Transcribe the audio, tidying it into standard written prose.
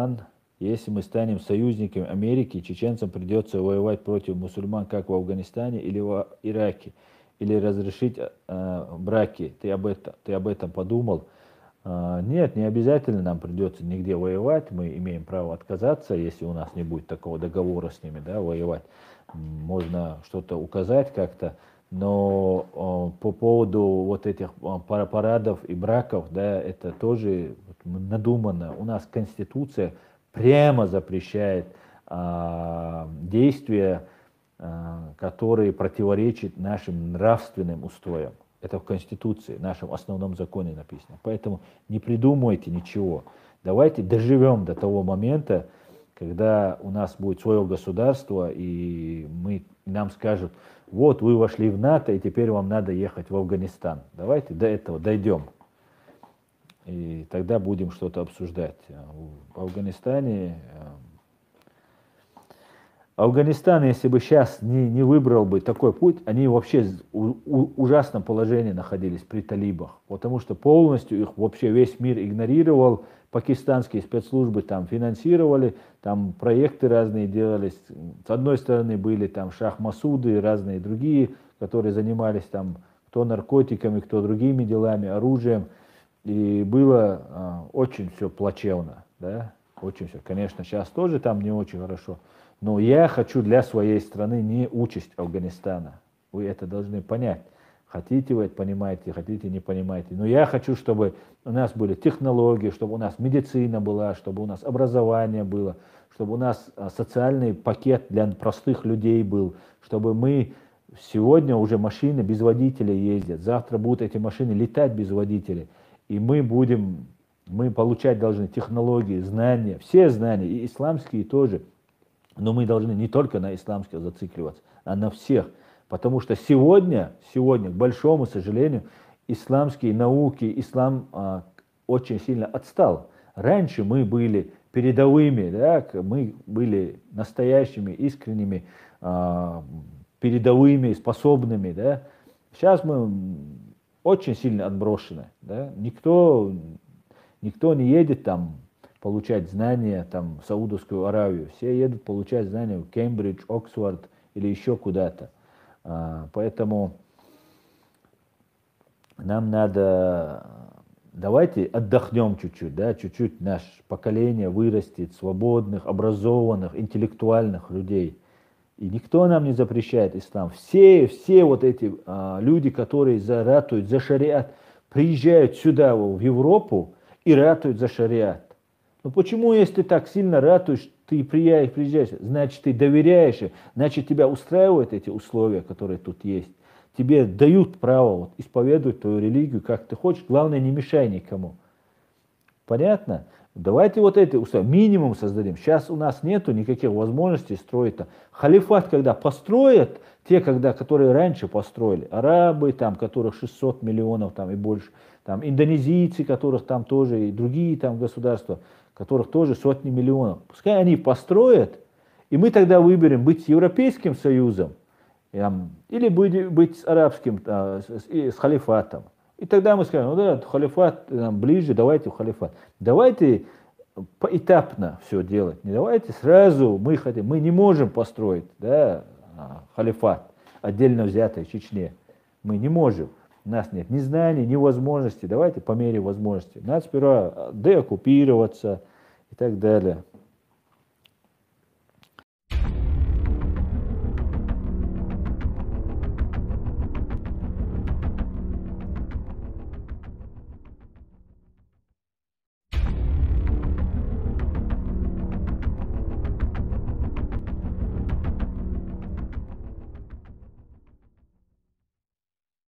Коран: если мы станем союзниками Америки, чеченцам придется воевать против мусульман, как в Афганистане или в Ираке, или разрешить браки. Ты об этом подумал? Нет, не обязательно нам придется нигде воевать. Мы имеем право отказаться, если у нас не будет такого договора с ними, да, воевать. Можно что-то указать как-то, но по поводу вот этих парадов и браков, да, это тоже надуманно. У нас Конституция прямо запрещает действия, которые противоречат нашим нравственным устоям. Это в Конституции, в нашем основном законе написано. Поэтому не придумывайте ничего. Давайте доживем до того момента, когда у нас будет свое государство, и нам скажут: вот вы вошли в НАТО, и теперь вам надо ехать в Афганистан. Давайте до этого дойдем. И тогда будем что-то обсуждать. В Афганистан, если бы сейчас не выбрал бы такой путь, они вообще в ужасном положении находились при талибах, потому что полностью их вообще весь мир игнорировал, пакистанские спецслужбы там финансировали, там проекты разные делались, с одной стороны были там Шах Масуды и разные другие, которые занимались там кто наркотиками, кто другими делами, оружием, и было очень все плачевно, да, очень все, конечно, сейчас тоже там не очень хорошо. Но я хочу для своей страны не участь Афганистана. Вы это должны понять. Хотите вы это понимаете, хотите не понимаете. Но я хочу, чтобы у нас были технологии, чтобы у нас медицина была, чтобы у нас образование было, чтобы у нас социальный пакет для простых людей был, чтобы мы сегодня уже машины без водителей ездят, завтра будут эти машины летать без водителей. И мы получать должны технологии, знания, все знания, и исламские тоже. Но мы должны не только на исламских зацикливаться, а на всех. Потому что сегодня, к большому сожалению, исламские науки, ислам очень сильно отстал. Раньше мы были передовыми, да, мы были настоящими, искренними, передовыми, способными. Да. Сейчас мы очень сильно отброшены. Да. Никто не едет там получать знания там, в Саудовскую Аравию. Все едут получать знания в Кембридж, Оксфорд или еще куда-то. Поэтому нам надо... Давайте отдохнем чуть-чуть, да, чуть-чуть наше поколение вырастет свободных, образованных, интеллектуальных людей. И никто нам не запрещает ислам. Все вот эти люди, которые ратуют за шариат, приезжают сюда, в Европу, и ратуют за шариат. Ну почему, если ты так сильно ратуешь, ты приезжаешь, значит, ты доверяешь, значит, тебя устраивают эти условия, которые тут есть. Тебе дают право вот, исповедовать твою религию, как ты хочешь, главное, не мешай никому. Понятно? Давайте вот эти условия, минимум создадим. Сейчас у нас нету никаких возможностей строить там. Халифат, когда построят, которые раньше построили, арабы, там, которых 600 миллионов там, и больше, там, индонезийцы, которых там тоже, и другие там государства, которых тоже сотни миллионов. Пускай они построят, и мы тогда выберем быть с Европейским Союзом, или быть с арабским, с халифатом. И тогда мы скажем: ну да, халифат нам ближе, давайте в халифат. Давайте поэтапно все делать. Не давайте сразу, мы не можем построить, да, халифат, отдельно взятый в Чечне. Мы не можем. У нас нет ни знаний, ни возможностей. Давайте по мере возможностей. Надо сперва деоккупироваться и так далее.